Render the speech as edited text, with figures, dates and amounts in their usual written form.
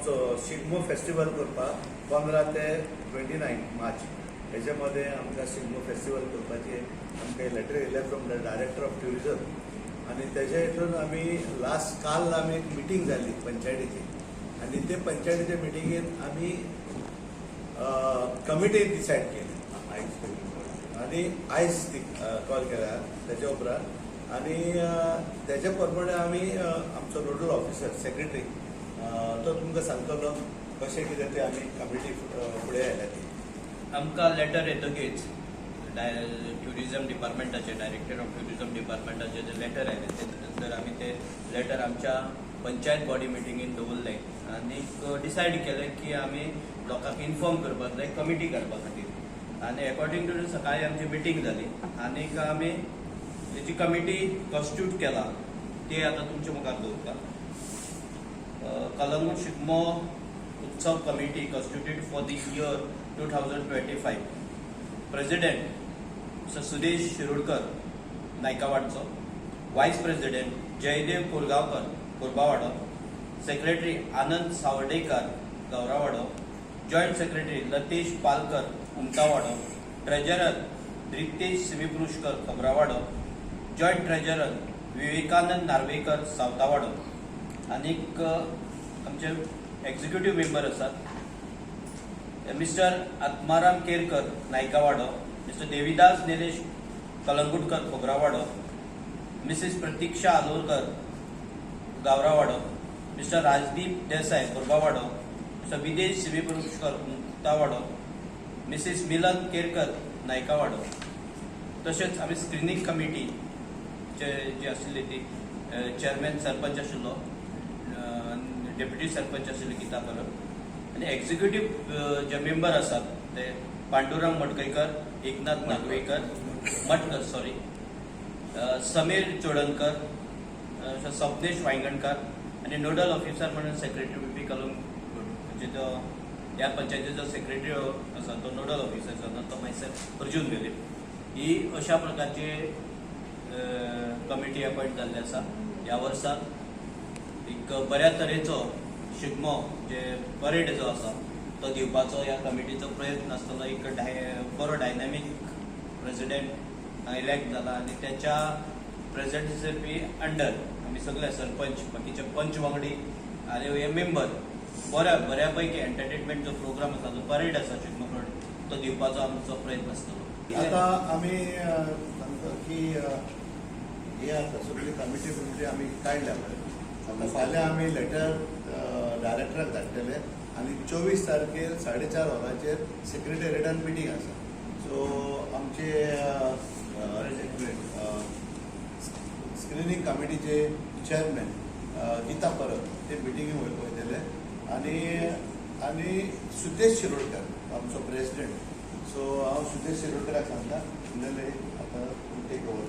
आमचो शिगमो फेस्टिवल करपाक 15 ते 29 मार्च हेच्यामध्ये आमकां शिगमो फेस्टिवल करपाची आमकां लेटर येयलें from the director of tourism आनी तेजे हितून आमी काल आमी एक मिटींग जाल्ली पंचायतीची आनी ते पंचायतीच्या मिटिंगेंत आमी कमिटी डिसायड केली आनी आयज कॉल केला तेच्या उपरांत आनी तेच्या प्रमाणे आमी आमचो नोडल ऑफिसर सेक्रेटरी तो तुमकां सांगतलो कशें कितें ते आमी कमिटी फुडें आयल्या ती आमकां लेटर येतकीच ट्युरिजम डिपार्टमेंटाचे डायरेक्टर ऑफ ट्युरिजम डिपार्टमेंटाचे जे लेटर आयले ते नंतर आमी ते लेटर आमच्या पंचायत बॉडी मिटिंगेन दवरलें आनी डिसायड केलें की आमी लोकांक इन्फॉर्म करपाक जाय कमिटी काडपा खातीर आनी अकॉर्डिंग टू सकाळीं आमची मिटींग जाली आनीक आमी तेची कमिटी कॉन्स्टिट्यूट केला ती आतां तुमच्या मुखार दवरता कलंगूट शिगमो उत्सव committee constituted for the year 2025 president mister Sudesh Shirodkar नायकावाडचो vice president Jaidev Korgaonkar Korbawado secretary Anand Sawardekar Gaurawado joint secretary Latesh Palkar Umtawado treasurer Ritesh Simepurushkar Khabrawado joint treasurer Vivekanand Narvekar Sawtawado आनीक आमचे एक्झिक्युटिव्ह मेंबर आसात mister Atmaram Kerkar Naikawado mister Devidas Nilesh Calangutkar Khobrawado Mrs Pratiksha Alorkar Gaorawado mister Rajdeep Desai Korbawado mister Videsh Simepurushkar मुक्तावाडो Mrs मिलन केरकर नायकावाडो तशेंच आमी स्क्रिनींग कमिटी जी आशिल्ली ती चेअरमॅन सरपंच आशिल्लो डेप्युटी सरपंच आशिल्ले गीता परब आनी एक्झिक्युटिव्ह जे मेंबर आसात ते पांडुरंग मडकयकर एकनाथ नागवेकर समीर चोडणकर सपनेश वांयगणकर आनी नोडल ऑफिसर म्हणून सेक्रेटरी बी कलंगूट म्हणजे जो ह्या पंचायतीचो सेक्रेटरी आसा तो नोडल ऑफिसर आसा तो मायसेल्फ अर्जून वेलीप ही अशा प्रकारची कमिटी अपॉइंट जाल्ली आसा ह्या वर्साक एक बऱ्या तरेचो शिगमो जे परेड जो आसा तो दिवपाचो ह्या कमिटीचो प्रयत्न आसतलो एक बरो डायनॅमीक प्रेसिडेंट इलेक्ट जाला आनी त्याच्या प्रेसिडेंसी अंडर आमी सगळे सरपंच बाकीचे पंच वांगडी आनी हे मेंबर बऱ्या पैकी एंटरटेनमेंट जो प्रोग्राम आसा जो परेड आसा शिगमो परेड तो दिवपाचो आमचो प्रयत्न आसतलो आता आमी सांगता की हे आसा सगळी कमिटी आमी काडल्या पळय फाल्यां आमी लेटर डायरेक्टराक धाडटले आनी 24 तारखेर 4:30 वरांचेर सेक्रेटेरियटान मिटींग आसा सो आमचे स्क्रिनींग कमिटीचे चेअरमॅन गीता परब ते मिटिंगेक वयतले आनी सुदेश शिरोडकर आमचो प्रेसिडेंट सो हांव सुदेश शिरोडकराक सांगता आतां टेक ओवर